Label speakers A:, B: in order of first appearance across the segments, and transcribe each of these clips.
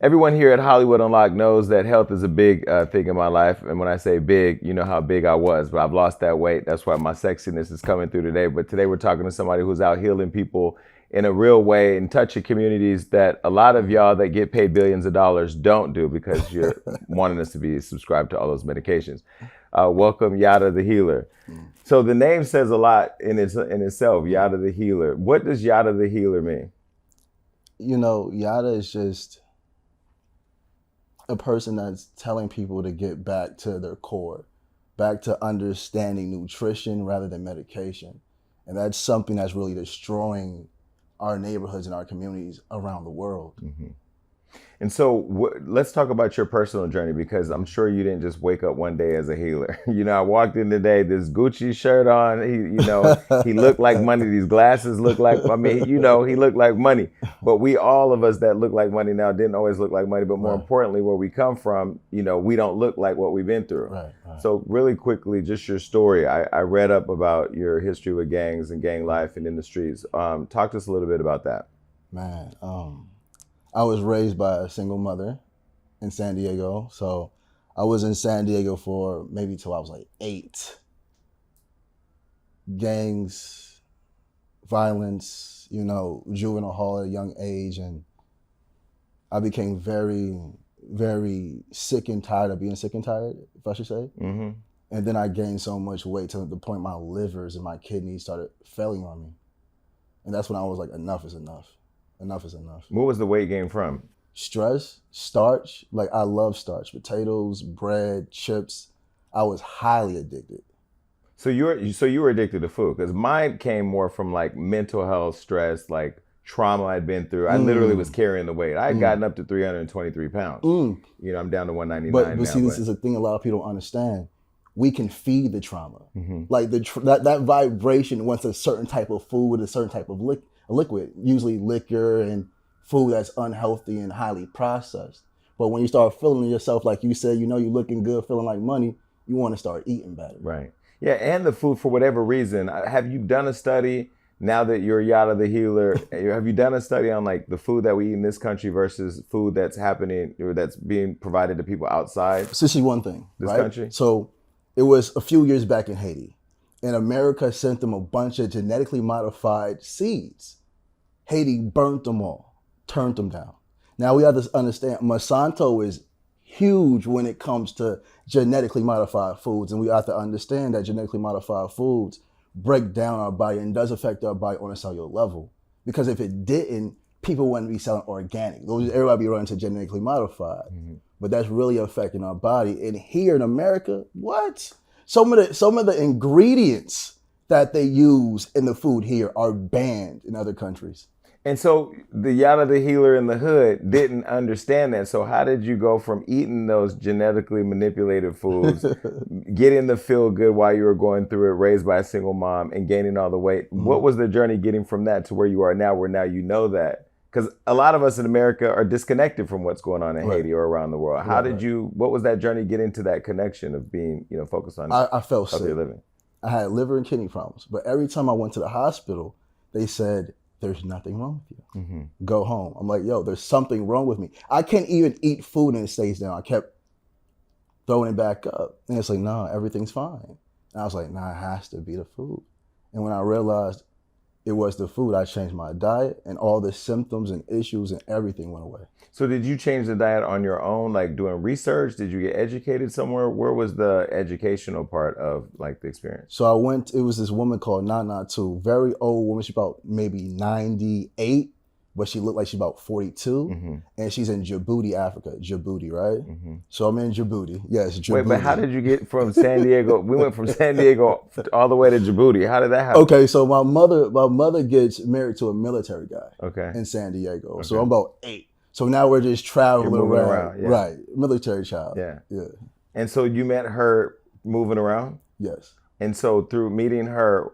A: Everyone here at Hollywood Unlocked knows that health is a big thing in my life. And when I say big, you know how big I was, but I've lost that weight. That's why my sexiness is coming through today. But today we're talking to somebody who's out healing people in a real way and touching communities that a lot of y'all that get paid billions of dollars don't do because you're wanting us to be subscribed to all those medications. Welcome, Yada the Healer. So the name says a lot in itself, Yada the Healer. What does Yada the Healer mean?
B: You know, Yada is just a person that's telling people to get back to their core, back to understanding nutrition rather than medication. And that's something that's really destroying our neighborhoods and our communities around the world.
A: Mm-hmm. And so let's talk about your personal journey, because I'm sure you didn't just wake up one day as a healer. You know, I walked in today, this Gucci shirt on, he looked like money. These glasses look like, he looked like money. But all of us that look like money now didn't always look like money. But more importantly, where we come from, we don't look like what we've been through.
B: Right.
A: So really quickly, just your story. I read up about your history with gangs and gang life and in the streets. Talk to us a little bit about that.
B: Man, I was raised by a single mother in San Diego. So I was in San Diego for maybe till I was like 8. Gangs, violence, juvenile hall at a young age. And I became very, very sick and tired of being sick and tired, if I should say. Mm-hmm. And then I gained so much weight to the point my livers and my kidneys started failing on me. And that's when I was like, enough is enough. Enough is enough.
A: What was the weight gain from?
B: Stress, starch. Like, I love starch, potatoes, bread, chips. I was highly addicted.
A: So you were addicted to food, because mine came more from like mental health, stress, like trauma I'd been through. I literally was carrying the weight. I had gotten up to 323 pounds. I'm down to 199
B: but
A: now.
B: See, this is a thing a lot of people don't understand. We can feed the trauma. Mm-hmm. Like that vibration wants a certain type of food, a certain type of liquid, usually liquor and food that's unhealthy and highly processed. But when you start feeling yourself, like you said, you're looking good, feeling like money, you want to start eating better.
A: Right. Yeah, and the food, for whatever reason, have you done a study, now that you're Yada the Healer, have you done a study on like the food that we eat in this country versus food that's happening or that's being provided to people outside?
B: So this is one thing,
A: this
B: right?
A: country?
B: So it was a few years back in Haiti. And America sent them a bunch of genetically modified seeds. Haiti burnt them all, turned them down. Now we have to understand, Monsanto is huge when it comes to genetically modified foods. And we have to understand that genetically modified foods break down our body and does affect our body on a cellular level. Because if it didn't, people wouldn't be selling organic. Everybody be running to genetically modified. Mm-hmm. But that's really affecting our body. And here in America, what? Some of the ingredients that they use in the food here are banned in other countries.
A: And so the Yada the Healer in the hood didn't understand that. So how did you go from eating those genetically manipulated foods, getting the feel good while you were going through it, raised by a single mom, and gaining all the weight? Mm-hmm. What was the journey getting from that to where you are now, where now you know that? Because a lot of us in America are disconnected from what's going on in Haiti or around the world. What was that journey getting to that connection of being, focused on
B: I felt sick.
A: Living?
B: I had liver and kidney problems. But every time I went to the hospital, they said, there's nothing wrong with you. Mm-hmm. Go home. I'm like, yo, there's something wrong with me. I can't even eat food and it stays down. I kept throwing it back up. And it's like, nah, everything's fine. And I was like, nah, it has to be the food. And when I realized it was the food, I changed my diet and all the symptoms and issues and everything went away.
A: So did you change the diet on your own, like doing research? Did you get educated somewhere? Where was the educational part of like the experience?
B: So it was this woman called Nana too, very old woman. She's about maybe 98, but she looked like she's about 42. Mm-hmm. And she's in Djibouti, Africa. Djibouti, right? Mm-hmm. So I'm in Djibouti. Yes, Djibouti.
A: Wait, but how did you get from San Diego? We went from San Diego all the way to Djibouti. How did that happen?
B: Okay, so my mother gets married to a military guy in San Diego. Okay. So I'm about 8. So now we're just traveling around. Yeah. Right, military child.
A: Yeah. And so you met her moving around?
B: Yes.
A: And so through meeting her,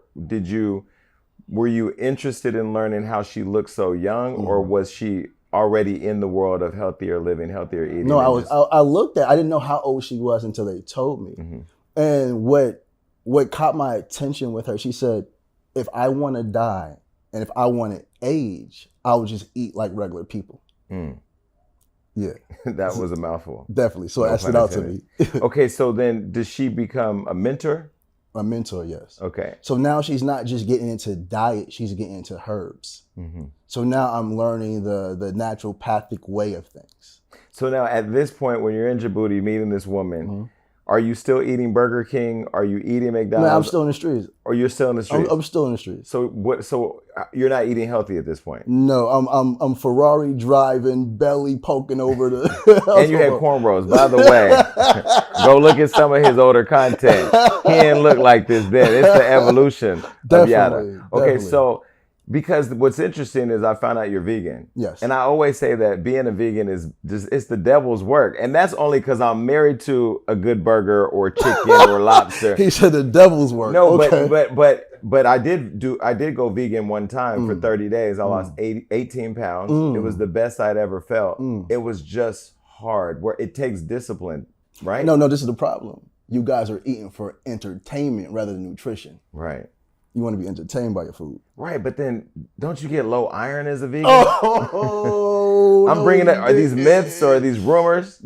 A: were you interested in learning how she looked so young, or was she already in the world of healthier living, healthier eating?
B: No, I didn't know how old she was until they told me. Mm-hmm. And what caught my attention with her, she said, if I want to die and if I want to age, I would just eat like regular people. Mm. Yeah,
A: That was a mouthful.
B: definitely. So
A: No
B: that stood
A: pun
B: out to me.
A: intended. Okay, so then does she become a mentor?
B: A mentor, yes.
A: Okay.
B: So now she's not just getting into diet, she's getting into herbs.
A: Mm-hmm.
B: So now I'm learning the naturopathic way of things.
A: So now at this point, when you're in Djibouti meeting this woman,
B: Mm-hmm.
A: are you still eating Burger King? Are you eating
B: Man,
A: McDonald's?
B: I'm still in the streets.
A: Or you're still in the streets?
B: I'm still in the streets.
A: So what? So you're not eating healthy at this point.
B: No, I'm Ferrari driving, belly poking over the.
A: And you had cornrows, by the way. Go look at some of his older content. He didn't look like this then. It's the evolution of Yada. Okay, so because what's interesting is I found out you're vegan.
B: Yes.
A: And I always say that being a vegan is just, it's the devil's work. And that's only because I'm married to a good burger or chicken or lobster.
B: He said the devil's work.
A: No,
B: okay.
A: but I did go vegan one time for 30 days. I lost 18 pounds. It was the best I'd ever felt. It was just hard. Where it takes discipline, right?
B: No, this is the problem. You guys are eating for entertainment rather than nutrition.
A: Right.
B: You want to be entertained by your food.
A: Right, but then don't you get low iron as a vegan?
B: Oh,
A: I'm bringing it. Are these myths or are these rumors?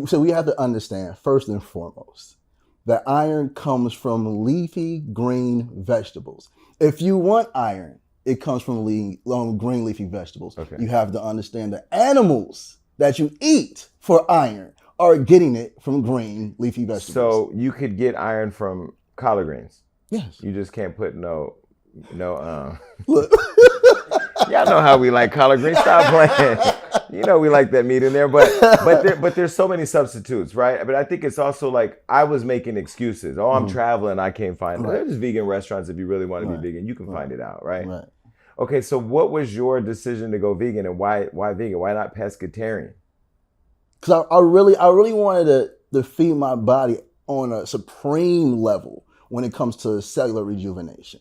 B: So we have to understand, first and foremost, that iron comes from leafy green vegetables. If you want iron, it comes from green leafy vegetables.
A: Okay.
B: You have to understand the animals that you eat for iron are getting it from green leafy vegetables.
A: So you could get iron from collard greens.
B: Yes.
A: You just can't put no.
B: Look.
A: Y'all know how we like collard greens. Stop playing. You know we like that meat in there, but there's so many substitutes, right? But I think it's also like I was making excuses. Oh, I'm traveling, I can't find it. There's vegan restaurants if you really want to be vegan, you can find it out, right?
B: Right.
A: Okay, so what was your decision to go vegan, and why vegan? Why not pescatarian?
B: Because I really wanted to feed my body on a supreme level when it comes to cellular rejuvenation.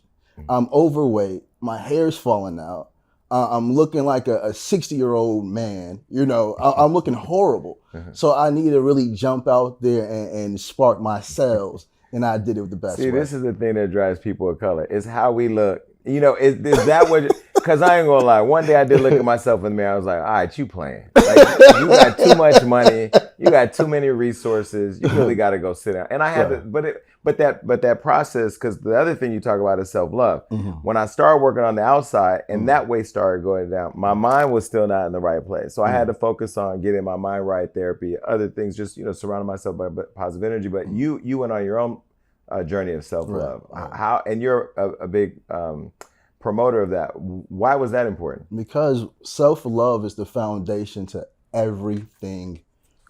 B: I'm overweight, my hair's falling out, I'm looking like a 60-year-old man, I'm looking horrible. So I need to really jump out there and spark my cells, and I did it with the best way.
A: This is the thing that drives people of color, is how we look. Is that what, because I ain't gonna lie, one day I did look at myself in the mirror, I was like, all right, you playing. Like, you got too much money, you got too many resources, you really gotta go sit down. And I had to, but that process, because the other thing you talk about is self-love. When I started working on the outside and that weight started going down, my mind was still not in the right place. So I had to focus on getting my mind right, therapy, other things, just, surrounding myself by positive energy. But you went on your own journey of self-love. Right. How, and you're a big promoter of that. Why was that important?
B: Because self-love is the foundation to everything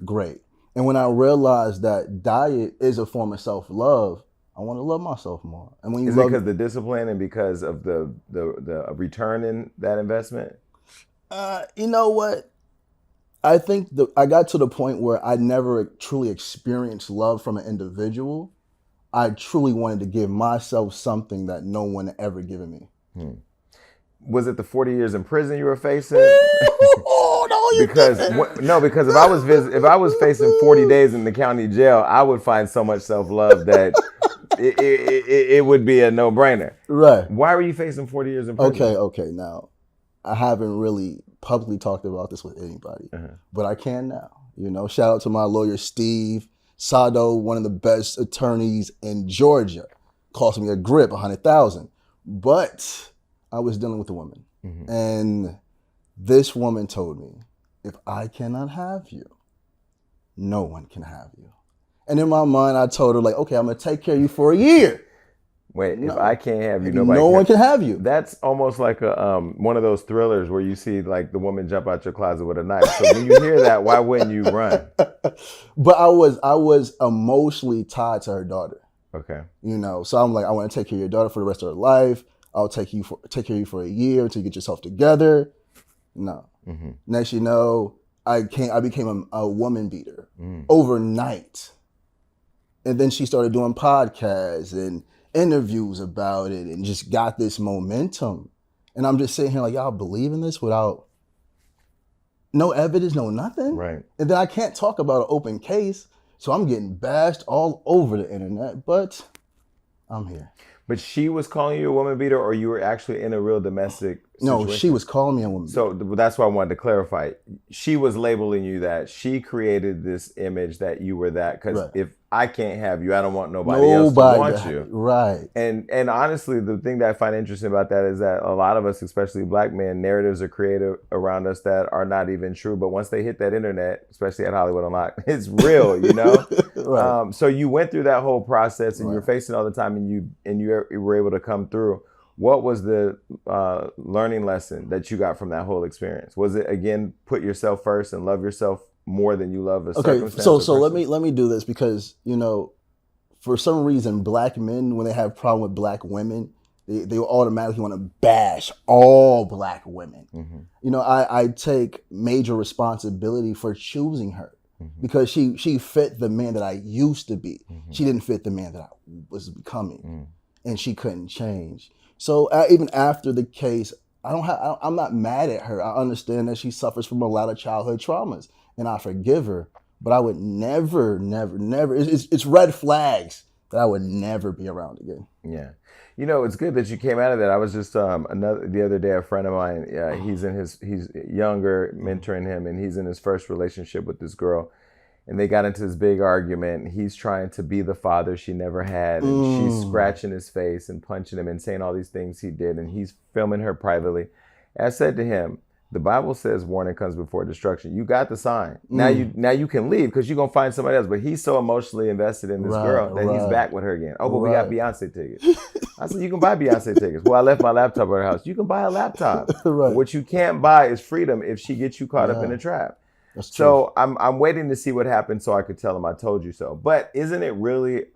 B: great. And when I realized that diet is a form of self-love, I want to love myself more. And when you
A: is it because of the discipline and because of the return in that investment?
B: You know what? I think I got to the point where I never truly experienced love from an individual. I truly wanted to give myself something that no one ever given me.
A: Was it the 40 years in prison you were facing?
B: Because
A: if I was facing 40 days in the county jail, I would find so much self-love that it would be a no-brainer.
B: Right.
A: Why were you facing 40 years in prison?
B: Okay. Now, I haven't really publicly talked about this with anybody, but I can now. Shout out to my lawyer, Steve Sado, one of the best attorneys in Georgia. Cost me a grip, $100,000. But I was dealing with a woman, and this woman told me, if I cannot have you, no one can have you. And in my mind, I told her, okay, I'm going to take care of you for a year.
A: Wait, if I can't have you,
B: no one can have you.
A: That's almost like one of those thrillers where you see like the woman jump out your closet with a knife. So when you hear that, why wouldn't you run?
B: But I was emotionally tied to her daughter.
A: Okay.
B: So I'm like, I want to take care of your daughter for the rest of her life. I'll take care of you for a year until you get yourself together. No. Next, I became a woman beater overnight. And then she started doing podcasts and interviews about it and just got this momentum. And I'm just sitting here like, y'all believe in this without no evidence, no nothing?
A: Right.
B: And then I can't talk about an open case. So I'm getting bashed all over the internet, but I'm here.
A: But she was calling you a woman beater, or you were actually in a real domestic
B: No,
A: situation?
B: she was calling me a woman.
A: So that's why I wanted to clarify. She was labeling you that. She created this image that you were that. Because
B: Right.
A: if I can't have you, I don't want nobody else to want you.
B: Right.
A: And honestly, the thing that I find interesting about that is that a lot of us, especially black men, narratives are created around us that are not even true. But once they hit that internet, especially at Hollywood Unlocked, it's real, you know?
B: Right.
A: So you went through that whole process and you were
B: Right.
A: facing all the time and you were able to come through. What was the learning lesson that you got from that whole experience? Was it, again, put yourself first and love yourself more than you love a circumstance?
B: So let me do this because, you know, for some reason, black men, when they have a problem with black women, they automatically want to bash all black women.
A: Mm-hmm.
B: You know, I take major responsibility for choosing her because she fit the man that I used to be.
A: Mm-hmm.
B: She didn't fit the man that I was becoming, and she couldn't change. So even after the case, I'm not mad at her. I understand that she suffers from a lot of childhood traumas, and I forgive her. But I would never. It's red flags that I would never be around again.
A: Yeah, you know, it's good that you came out of that. I was just the other day, a friend of mine. He's younger, mentoring him, and he's in his first relationship with this girl. And they got into this big argument. He's trying to be the father she never had. And she's scratching his face and punching him and saying all these things he did. And he's filming her privately. And I said to him, the Bible says warning comes before destruction. You got the sign. Now you can leave because you're going to find somebody else. But he's so emotionally invested in this girl that he's back with her again. Oh, but we got Beyonce tickets. I said, you can buy Beyonce tickets. Well, I left my laptop at her house. You can buy a laptop.
B: Right.
A: What you can't buy is freedom if she gets you caught up in a trap.
B: That's true.
A: So I'm waiting to see what happens so I could tell him I told you so. But isn't it really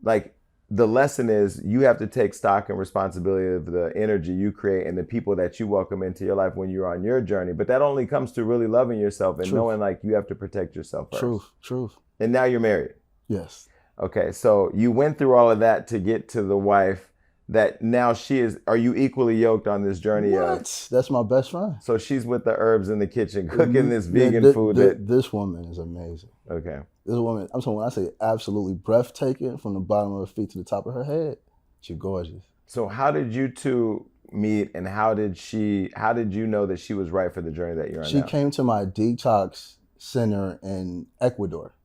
A: like the lesson is you have to take stock and responsibility of the energy you create and the people that you welcome into your life when you're on your journey. But that only comes to really loving yourself and knowing like you have to protect yourself first.
B: Truth.
A: And now you're married.
B: Yes.
A: Okay, so you went through all of that to get to the wife that now she is. Are you equally yoked on this journey?
B: What? That's my best friend.
A: So she's with the herbs in the kitchen cooking this vegan food.
B: This woman is amazing.
A: Okay.
B: This woman, I'm talking when I say absolutely breathtaking from the bottom of her feet to the top of her head. She's gorgeous.
A: So how did you two meet and how did you know that she was right for the journey that you're on now?
B: She came to my detox center in Ecuador.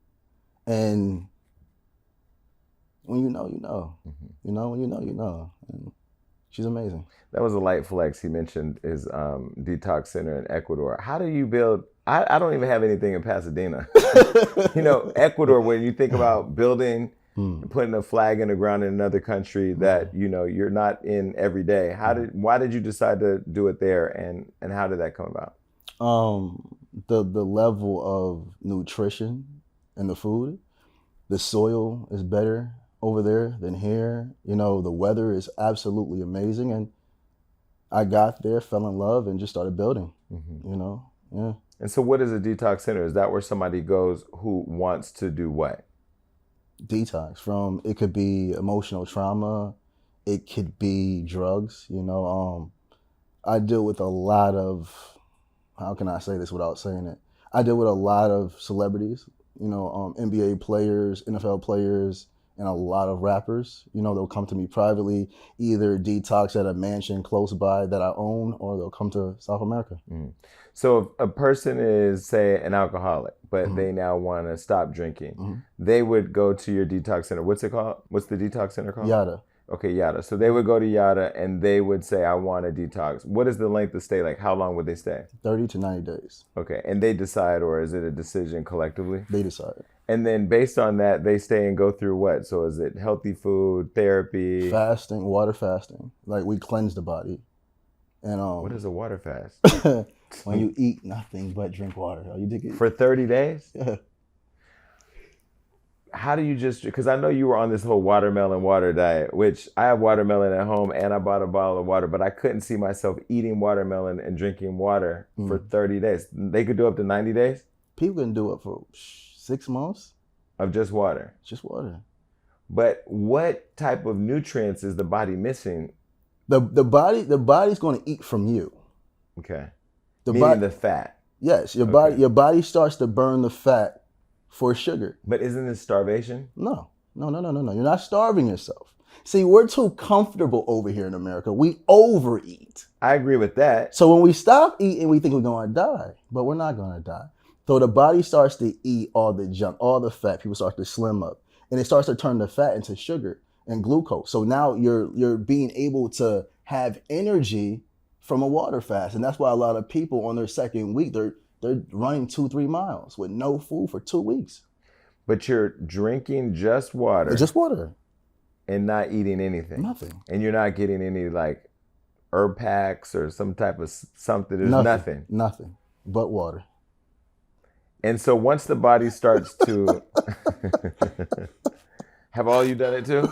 B: And when you know, you know. You know, when you know, you know. And she's amazing.
A: That was a light flex. He mentioned his detox center in Ecuador. How do you build? I don't even have anything in Pasadena. You know, Ecuador, when you think about building, putting a flag in the ground in another country that, you know, you're not in every day. Why did you decide to do it there and how did that come about?
B: The level of nutrition in the food, the soil is better over there than here. You know, the weather is absolutely amazing. And I got there, fell in love, and just started building, you know? Yeah.
A: And so what is a detox center? Is that where somebody goes who wants to do what?
B: Detox from, it could be emotional trauma. It could be drugs, you know? I deal with a lot of, how can I say this without saying it? I deal with a lot of celebrities, you know, NBA players, NFL players, and a lot of rappers. You know, they'll come to me privately, either detox at a mansion close by that I own, or they'll come to South America.
A: So if a person is, say, an alcoholic, but they now want to stop drinking, they would go to your detox center. What's it called? What's the detox center called?
B: Yada.
A: Okay, Yada. So they would go to Yada and they would say, I want a detox. What is the length of stay? Like, how long would they stay?
B: 30 to 90 days.
A: Okay, and they decide, or is it a decision collectively?
B: They decide.
A: And then based on that, they stay and go through what? So is it healthy food, therapy?
B: Fasting, water fasting. Like, we cleanse the body. And
A: what is a water fast?
B: When you eat nothing but drink water. You dig it?
A: For 30 days?
B: Yeah.
A: How do you just, because I know you were on this whole watermelon water diet, which I have watermelon at home and I bought a bottle of water, but I couldn't see myself eating watermelon and drinking water for 30 days. They could do up to 90 days?
B: People can do it for 6 months.
A: Of just water?
B: Just water.
A: But what type of nutrients is the body missing?
B: The body's going to eat from you.
A: Okay.
B: The
A: Meaning the fat.
B: Yes, your body starts to burn the fat for sugar.
A: But isn't this starvation?
B: No. You're not starving yourself. See, we're too comfortable over here in America. We overeat.
A: I agree with that.
B: So when we stop eating, we think we're going to die, but we're not going to die. So the body starts to eat all the junk, all the fat. People start to slim up, and it starts to turn the fat into sugar and glucose. So now you're being able to have energy from a water fast, and that's why a lot of people on their second week they're running 2-3 miles with no food for 2 weeks.
A: But you're drinking just water.
B: Just water.
A: And not eating anything.
B: Nothing.
A: And you're not getting any like herb packs or some type of something. There's nothing.
B: Nothing but water.
A: And so once the body starts to have all you done it too?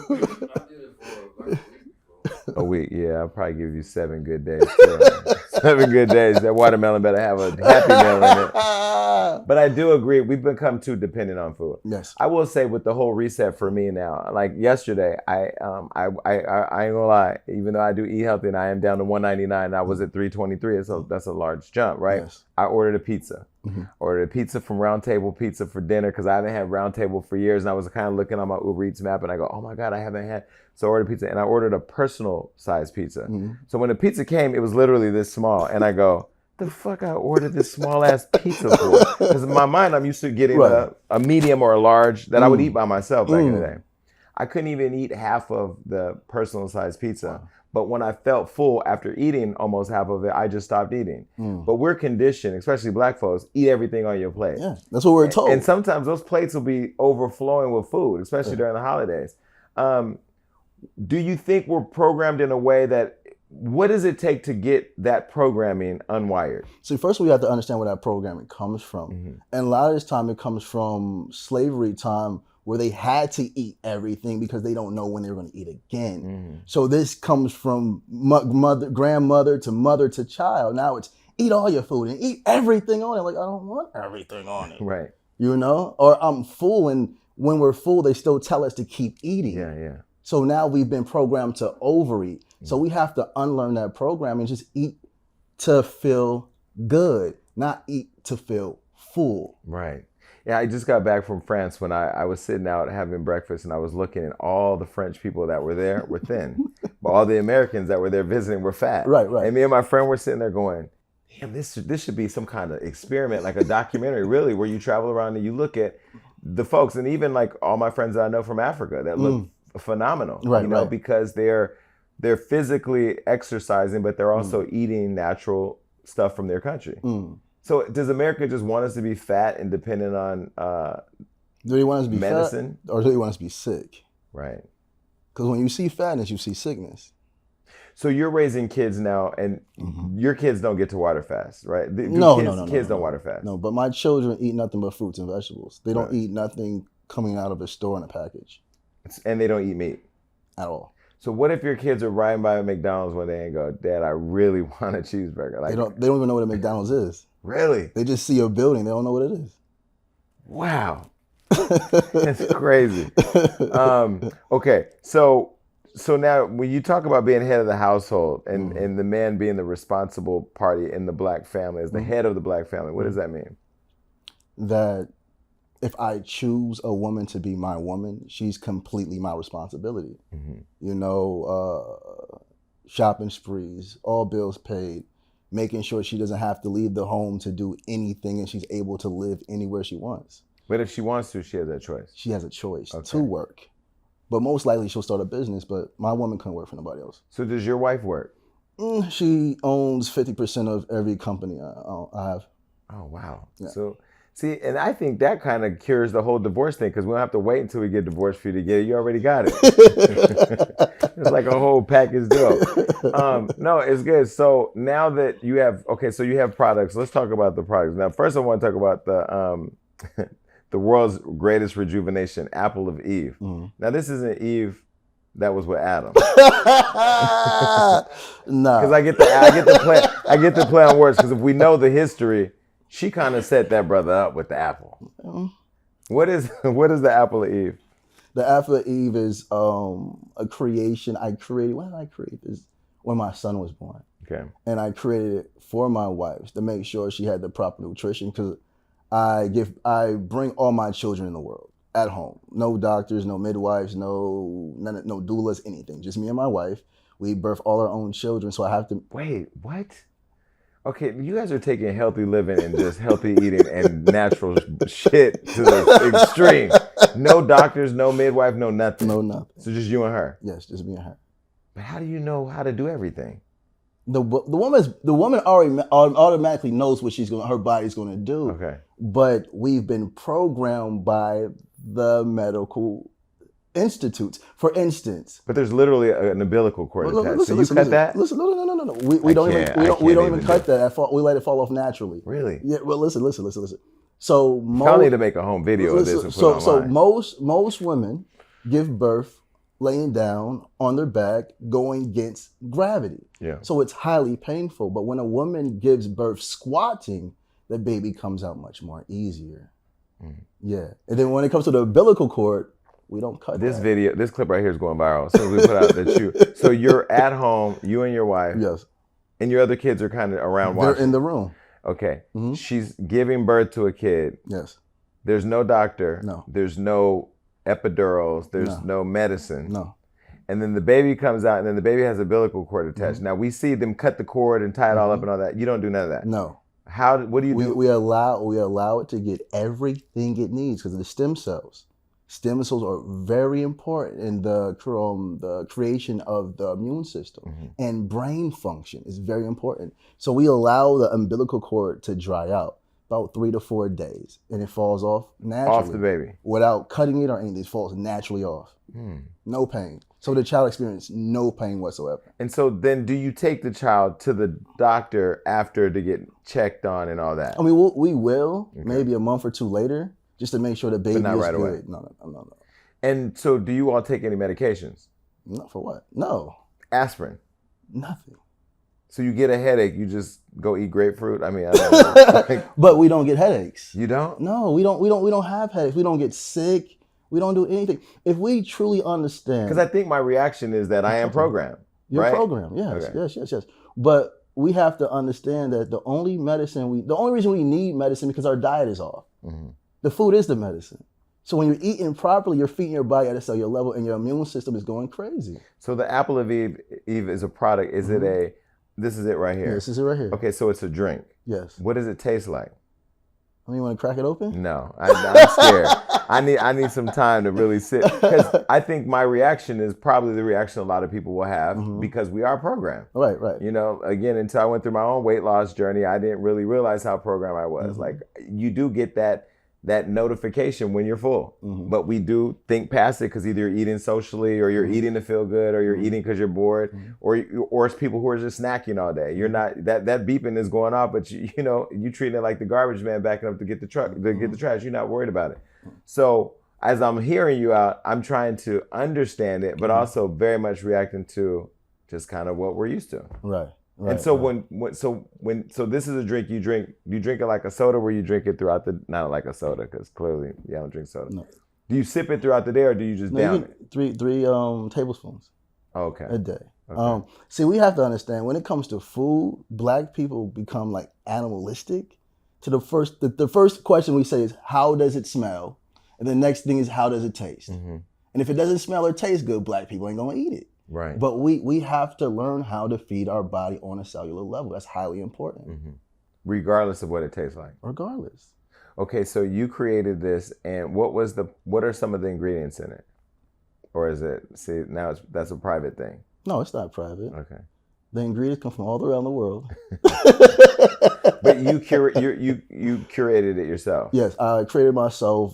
A: A week, yeah. I'll probably give you 7 good days. 7 good days. That watermelon better have a happy meal in it. But I do agree, we've become too dependent on food.
B: Yes.
A: I will say with the whole reset for me now, like yesterday, I ain't gonna lie, even though I do eat healthy and I am down to 199, I was at 323, so that's a large jump, right?
B: Yes.
A: I ordered a pizza. Ordered a pizza from Round Table Pizza for dinner because I haven't had Round Table for years, and I was kind of looking on my Uber Eats map and I go, oh my God, I haven't had. So I ordered pizza, and I ordered a personal size pizza. So when the pizza came, it was literally this small, and I go, the fuck I ordered this small ass pizza for? Because in my mind, I'm used to getting a medium or a large that I would eat by myself back in the day. I couldn't even eat half of the personal size pizza. But when I felt full after eating almost half of it, I just stopped eating. But we're conditioned, especially black folks, eat everything on your plate.
B: Yeah, that's what we're told.
A: And sometimes those plates will be overflowing with food, especially during the holidays. Do you think we're programmed in a way that, what does it take to get that programming unwired?
B: See, first we have to understand where that programming comes from. And a lot of this time it comes from slavery time, where they had to eat everything because they don't know when they're going to eat again. So this comes from grandmother to mother to child. Now it's eat all your food and eat everything on it. Like, I don't want everything on it.
A: Right.
B: You know? Or I'm full, and when we're full, they still tell us to keep eating.
A: Yeah.
B: So now we've been programmed to overeat. So we have to unlearn that program and just eat to feel good, not eat to feel full.
A: Right. Yeah, I just got back from France when I was sitting out having breakfast, and I was looking at all the French people that were there were thin. But all the Americans that were there visiting were fat.
B: Right.
A: And me and my friend were sitting there going, damn, this should be some kind of experiment, like a documentary, really, where you travel around and you look at the folks, and even like all my friends that I know from Africa that look phenomenal,
B: right.
A: because they're physically exercising, but they're also eating natural stuff from their country. So does America just want us to be fat and dependent on
B: do they want us to be
A: medicine?
B: Fat, or do they want us to be sick?
A: Right.
B: Because when you see fatness, you see sickness.
A: So you're raising kids now, and your kids don't get to water fast, right?
B: No.
A: Kids don't water fast.
B: No, but my children eat nothing but fruits and vegetables. They don't eat nothing coming out of a store in a package.
A: And they don't eat meat?
B: At all.
A: So what if your kids are riding by a McDonald's one day and go, Dad, I really want a cheeseburger? Like,
B: they don't even know what a McDonald's is.
A: Really?
B: They just see a building. They don't know what it is.
A: Wow. That's crazy. Okay. So now when you talk about being head of the household and the man being the responsible party in the black family, as the head of the black family, what does that mean?
B: That if I choose a woman to be my woman, she's completely my responsibility. You know, shopping sprees, all bills paid, making sure she doesn't have to leave the home to do anything, and she's able to live anywhere she wants.
A: But if she wants to, she has that choice.
B: She has a choice to work. But most likely she'll start a business, but my woman couldn't work for nobody else.
A: So does your wife work?
B: She owns 50% of every company I have.
A: Oh, wow.
B: Yeah.
A: So, see, and I think that kind of cures the whole divorce thing, because we don't have to wait until we get divorced for you to get it. You already got it. It's like a whole package deal. No, it's good. So now that you have, so you have products. Let's talk about the products. Now, first I want to talk about the the world's greatest rejuvenation, Apple of Eve. Now, this isn't Eve that was with Adam.
B: Nah.
A: Because I get the play on words, because if we know the history, she kind of set that brother up with the apple. What is the Apple of Eve?
B: The Apple of Eve is a creation I created. When did I create this? When my son was born.
A: Okay.
B: And I created it for my wife to make sure she had the proper nutrition, because I bring all my children in the world. at home. No doctors, no midwives, no doulas, anything. Just me and my wife. We birth all our own children, so I have to.
A: Wait, what? Okay, you guys are taking healthy living and just healthy eating and natural shit to the extreme. No doctors, no midwife, no nothing.
B: No nothing.
A: So just you and her.
B: Yes, just me and her.
A: But how do you know how to do everything?
B: The woman already automatically knows what her body's going to do.
A: Okay.
B: But we've been programmed by the medical institutes. For instance,
A: but there's literally an umbilical cord attached. So you cut that?
B: Listen, no. We don't even cut that. We let it fall off naturally.
A: Really?
B: Yeah. Well, listen. So
A: y'all need to make a home video of this and put it
B: online. So most women give birth laying down on their back, going against gravity.
A: Yeah.
B: So it's highly painful. But when a woman gives birth squatting, the baby comes out much more easier. Mm. Yeah. And then when it comes to the umbilical cord, we don't cut
A: this video. This clip right here is going viral. So we put out that so you're at home, you and your wife.
B: Yes.
A: And your other kids are kind of around watching.
B: They're in the room.
A: Okay. Mm-hmm. She's giving birth to a kid.
B: Yes.
A: There's no doctor.
B: No.
A: There's no epidurals. There's no medicine.
B: No.
A: And then the baby comes out, and then the baby has a umbilical cord attached. Mm-hmm. Now we see them cut the cord and tie it all up and all that. You don't do none of that.
B: No.
A: What do you do?
B: We allow it to get everything it needs because of the stem cells. Stem cells are very important in the creation of the immune system. Mm-hmm. And brain function is very important. So we allow the umbilical cord to dry out about 3 to 4 days, and it falls off naturally.
A: Off the baby.
B: Without cutting it or anything, it falls naturally off. No pain. So the child experiences no pain whatsoever.
A: And so then do you take the child to the doctor after to get checked on and all that?
B: I mean, we will, maybe a month or two later, just to make sure the baby is
A: right
B: good.
A: Away.
B: No.
A: And so do you all take any medications?
B: Not for what? No.
A: Aspirin?
B: Nothing.
A: So you get a headache, you just go eat grapefruit? I mean, I don't know.
B: But we don't get headaches.
A: You don't?
B: No, we don't have headaches. We don't get sick. We don't do anything. If we truly understand.
A: Because I think my reaction is that I am programmed.
B: You're
A: right?
B: programmed, yes,
A: okay.
B: yes. But we have to understand that the only reason we need medicine because our diet is off. Mm-hmm. The food is the medicine. So when you're eating properly, you're feeding your body at a cellular level and your immune system is going crazy.
A: So the apple of Eve is a product. Is it this is it right here?
B: Yeah, this is it right here.
A: Okay, so it's a drink.
B: Yes.
A: What does it taste like?
B: You want to crack it open?
A: No, I'm scared. I need some time to really sit. Because I think my reaction is probably the reaction a lot of people will have because we are programmed.
B: Right.
A: You know, again, until I went through my own weight loss journey, I didn't really realize how programmed I was. Mm-hmm. Like, you do get that notification when you're full. Mm-hmm. But we do think past it because either you're eating socially or you're eating to feel good or you're eating because you're bored or it's people who are just snacking all day. You're not, that beeping is going off, but you treating it like the garbage man backing up to get the truck, to get the trash. You're not worried about it. So as I'm hearing you out, I'm trying to understand it, but also very much reacting to just kind of what we're used to.
B: Right.
A: And so so this is a drink you drink. Do you drink it like a soda, where you drink it throughout not like a soda because clearly you don't drink soda. No. Do you sip it throughout the day or do you just down it?
B: Three tablespoons.
A: Okay.
B: A day. Okay. See, we have to understand when it comes to food, Black people become like animalistic. To the first question we say is how does it smell, and the next thing is how does it taste. Mm-hmm. And if it doesn't smell or taste good, Black people ain't gonna eat it.
A: Right.
B: But we have to learn how to feed our body on a cellular level. That's highly important. Mm-hmm.
A: Regardless of what it tastes like.
B: Regardless.
A: Okay, so you created this, and what are some of the ingredients in it? Or is it, that's a private thing?
B: No, it's not private.
A: Okay.
B: The ingredients come from all around the world.
A: But you curated it yourself.
B: Yes, I created myself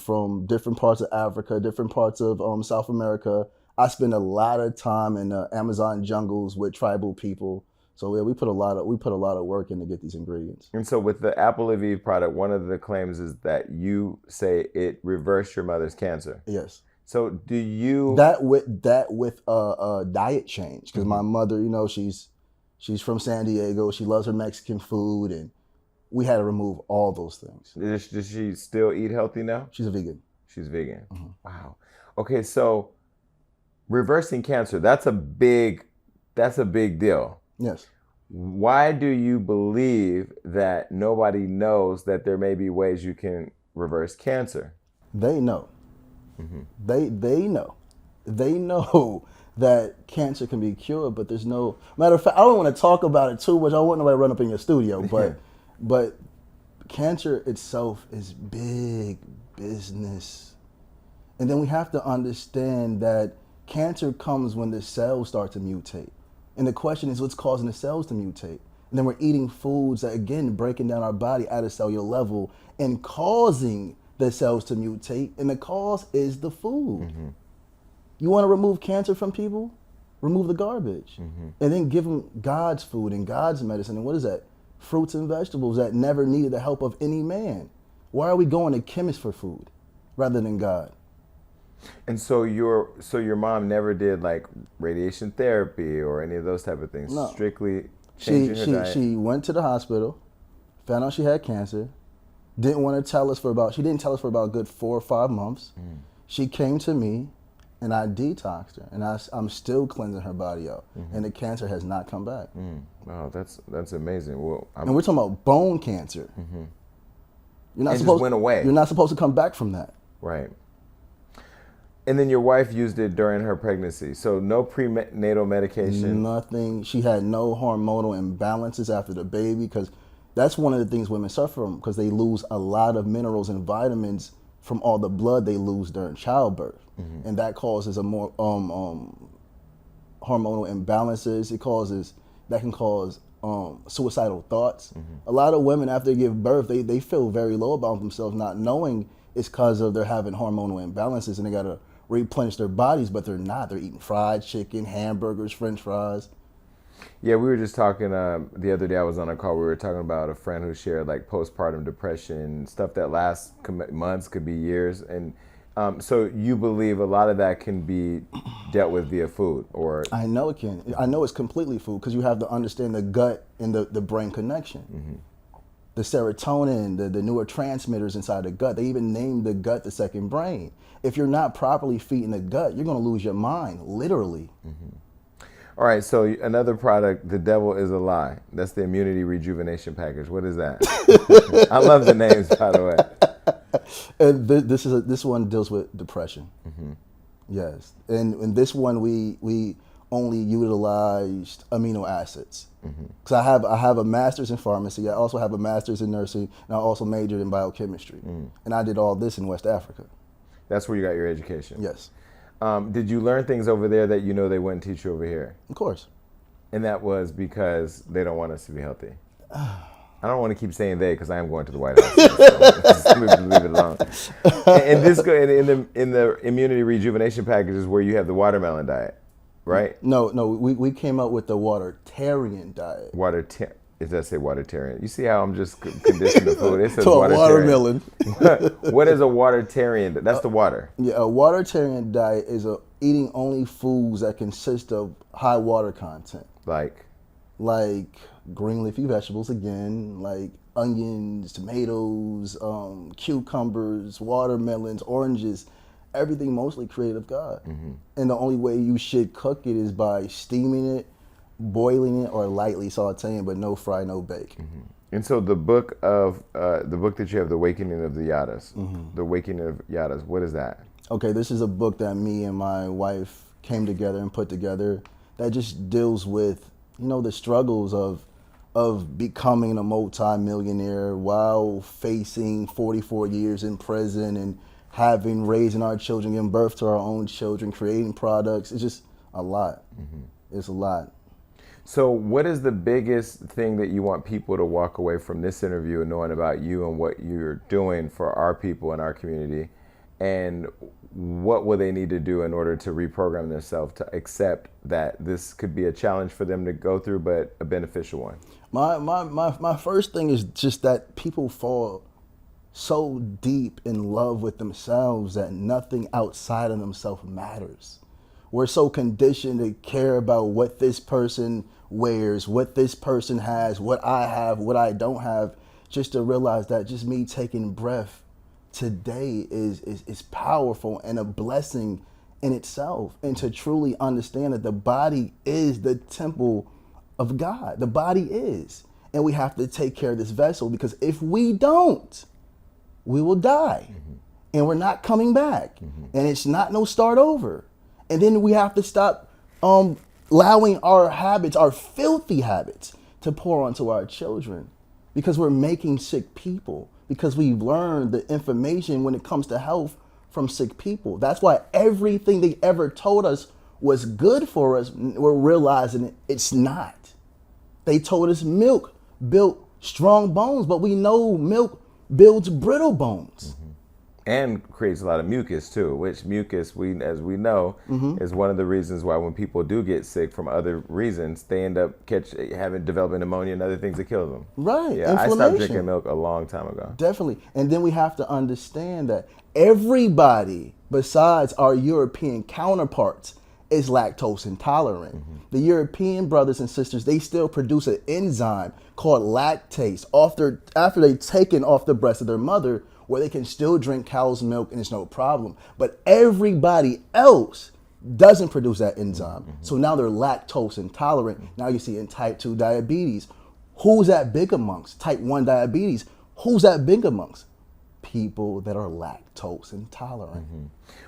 B: from different parts of Africa, different parts of South America. I spend a lot of time in the Amazon jungles with tribal people. So yeah, we put a lot of work in to get these ingredients.
A: And so with the Apple of Eve product, one of the claims is that you say it reversed your mother's cancer.
B: Yes.
A: So do you
B: that with a diet change? Because my mother, she's from San Diego. She loves her Mexican food, and we had to remove all those things.
A: Does she still eat healthy now?
B: She's a vegan.
A: She's vegan. Mm-hmm. Wow. Okay, so reversing cancer, that's a big deal.
B: Yes.
A: Why do you believe that nobody knows that there may be ways you can reverse cancer?
B: They know. They know. They know that cancer can be cured, but there's no matter of fact. I don't want to talk about it too much. I want nobody to run up in your studio, but cancer itself is big business, and then we have to understand that cancer comes when the cells start to mutate, and the question is, what's causing the cells to mutate? And then we're eating foods that again breaking down our body at a cellular level and causing the cells to mutate, and the cause is the food. You want to remove cancer from people? Remove the garbage. And then give them God's food and God's medicine. And what is that? Fruits and vegetables that never needed the help of any man. Why are we going to chemists for food rather than God?
A: And so your mom never did like radiation therapy or any of those type of things?
B: No.
A: Strictly changing her diet?
B: She went to the hospital, found out she had cancer, didn't want to tell us for about, she didn't tell us for about a good 4 or 5 months. She came to me and I detoxed her, and I'm still cleansing her body out, and the cancer has not come back.
A: Wow, that's amazing. Well,
B: and we're talking about bone cancer. You're not
A: it
B: supposed
A: just went away.
B: You're not supposed to come back from that.
A: Right. And then your wife used it during her pregnancy, so no prenatal medication.
B: Nothing. She had no hormonal imbalances after the baby, because that's one of the things women suffer from, because they lose a lot of minerals and vitamins from all the blood they lose during childbirth, and that causes a more hormonal imbalances. That can cause suicidal thoughts. A lot of women after they give birth, they feel very low about themselves, not knowing it's because of they're having hormonal imbalances and they gotta replenish their bodies, but they're not. They're eating fried chicken, hamburgers, French fries.
A: Yeah, we were just talking the other day. I was on a call. We were talking about a friend who shared like postpartum depression, stuff that lasts months, could be years, and so you believe a lot of that can be dealt with via food, or
B: I know it can. I know it's completely food, because you have to understand the gut and the brain connection. The serotonin, the neurotransmitters inside the gut. They even named the gut the second brain. If you're not properly feeding the gut, you're going to lose your mind, literally.
A: All right, so another product, The Devil is a Lie. That's the Immunity Rejuvenation Package. What is that? I love the names, by the way.
B: And this one deals with depression. Yes, and this one we only utilized amino acids, because I have a master's in pharmacy. I also have a master's in nursing, and I also majored in biochemistry. And I did all this in West Africa.
A: That's where you got your education.
B: Yes.
A: Did you learn things over there that you know they wouldn't teach you over here?
B: Of course.
A: And that was because they don't want us to be healthy. I don't want to keep saying they, because I am going to the White House. So just leave it alone. And this in the Immunity Rejuvenation Package is where you have the watermelon diet, right?
B: No, we came up with the watertarian diet.
A: It does say watertarian. You see how I'm just conditioning the food? It says
B: to a watermelon.
A: What is a watertarian? That's the water.
B: Yeah, a watertarian diet is eating only foods that consist of high water content. Like green leafy vegetables, again, like onions, tomatoes, cucumbers, watermelons, oranges, everything mostly created of God. And the only way you should cook it is by steaming it, boiling it, or lightly sauteing, but no fry, no bake.
A: And so the book that you have, The Awakening of the Yadas, The Awakening of Yadas, what is that? Okay,
B: this is a book that me and my wife came together and put together that just deals with, the struggles of becoming a multi-millionaire while facing 44 years in prison and raising our children, giving birth to our own children, creating products. It's just a lot. It's a lot.
A: So what is the biggest thing that you want people to walk away from this interview and knowing about you and what you're doing for our people in our community? And what will they need to do in order to reprogram themselves to accept that this could be a challenge for them to go through, but a beneficial one?
B: My first thing is just that people fall so deep in love with themselves that nothing outside of themselves matters. We're so conditioned to care about what this person wears, what this person has, what I have, what I don't have, just to realize that just me taking breath today is powerful and a blessing in itself. And to truly understand that the body is the temple of God. The body is. And we have to take care of this vessel, because if we don't, we will die. and we're not coming back. And it's not no start over. And then we have to stop allowing our habits, our filthy habits, to pour onto our children, because we're making sick people, because we've learned the information when it comes to health from sick people. That's why everything they ever told us was good for us, we're realizing it's not. They told us milk built strong bones, but we know milk builds brittle bones.
A: And creates a lot of mucus too, which mucus, as we know, is one of the reasons why when people do get sick from other reasons, they end up developing pneumonia and other things that kill them.
B: Right.
A: Yeah, I stopped drinking milk a long time ago.
B: Definitely. And then we have to understand that everybody besides our European counterparts is lactose intolerant. The European brothers and sisters, they still produce an enzyme called lactase after they've taken off the breast of their mother, where they can still drink cow's milk and it's no problem. But everybody else doesn't produce that enzyme. So now they're lactose intolerant. Now you see in type 2 diabetes. Who's that big amongst? Type 1 diabetes. Who's that big amongst? People that are lactose intolerant.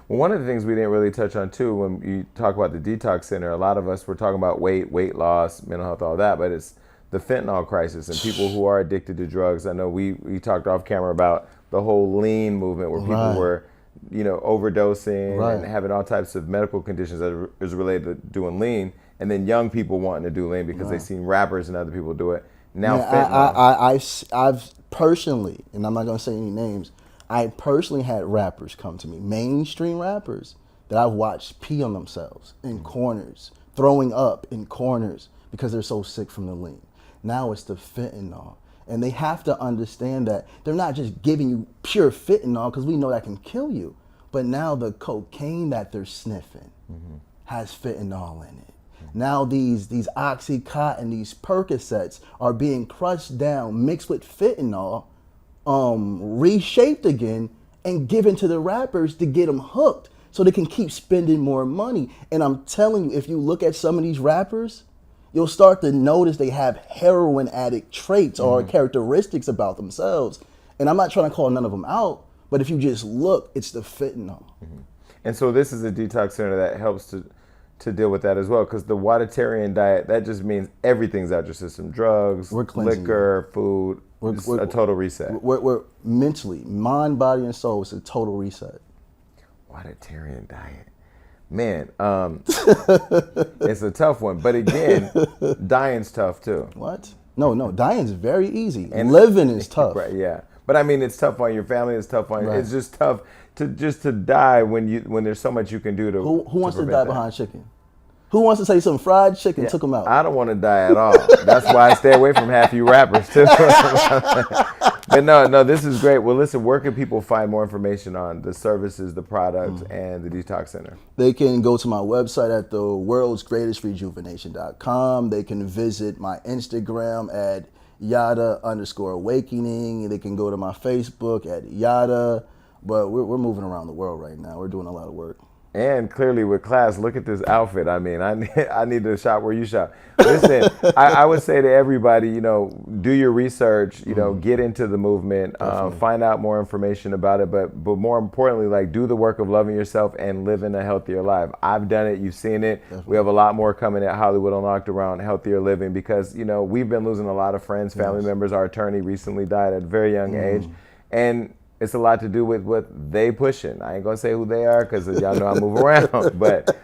A: Well, one of the things we didn't really touch on too, when you talk about the detox center, a lot of us were talking about weight loss, mental health, all that, but it's the fentanyl crisis and people who are addicted to drugs. I know we talked off camera about the whole lean movement where people were, overdosing and having all types of medical conditions that is related to doing lean, and then young people wanting to do lean because they've seen rappers and other people do it. Now,
B: I've personally, and I'm not going to say any names, I personally had rappers come to me, mainstream rappers, that I've watched pee on themselves in corners, throwing up in corners because they're so sick from the lean. Now it's the fentanyl. And they have to understand that they're not just giving you pure fentanyl, because we know that can kill you. But now the cocaine that they're sniffing has fentanyl in it. Now these Oxycontin, these Percocets are being crushed down, mixed with fentanyl, reshaped again, and given to the rappers to get them hooked so they can keep spending more money. And I'm telling you, if you look at some of these rappers, you'll start to notice they have heroin addict traits or characteristics about themselves. And I'm not trying to call none of them out, but if you just look, it's the fentanyl.
A: And so this is a detox center that helps to deal with that as well, because the wateritarian diet, that just means everything's out your system. Drugs, liquor, food, a total reset.
B: We're mentally, mind, body, and soul, it's a total reset.
A: Wateritarian diet. Man, it's a tough one. But again, dying's tough too.
B: What? No, dying's very easy. And living is tough.
A: Right, yeah. But I mean, it's tough on your family. It's tough on you. It's just tough to die when there's so much you can do to.
B: Who wants to die behind chicken? Who wants to say some fried chicken took them out?
A: I don't want to die at all. That's why I stay away from half you rappers too. But no, this is great. Well, listen, where can people find more information on the services, the products, and the detox center?
B: They can go to my website at the world's greatest rejuvenation.com. They can visit my Instagram at Yada_awakening. They can go to my Facebook at Yada. But we're moving around the world right now. We're doing a lot of work.
A: And clearly with class, look at this outfit. I mean, I need to shop where you shop. Listen, I would say to everybody, do your research, get into the movement, find out more information about it. But more importantly, do the work of loving yourself and living a healthier life. I've done it. You've seen it. Definitely. We have a lot more coming at Hollywood Unlocked around healthier living because, we've been losing a lot of friends, family members. Our attorney recently died at a very young age. And it's a lot to do with what they pushing. I ain't gonna say who they are because y'all know I move around. But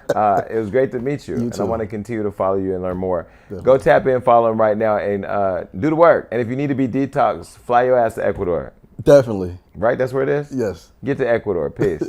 A: it was great to meet you. And I want to continue to follow you and learn more. Definitely. Go tap in, follow him right now, and do the work. And if you need to be detoxed, fly your ass to Ecuador.
B: Definitely.
A: Right? That's where it is?
B: Yes.
A: Get to Ecuador. Peace.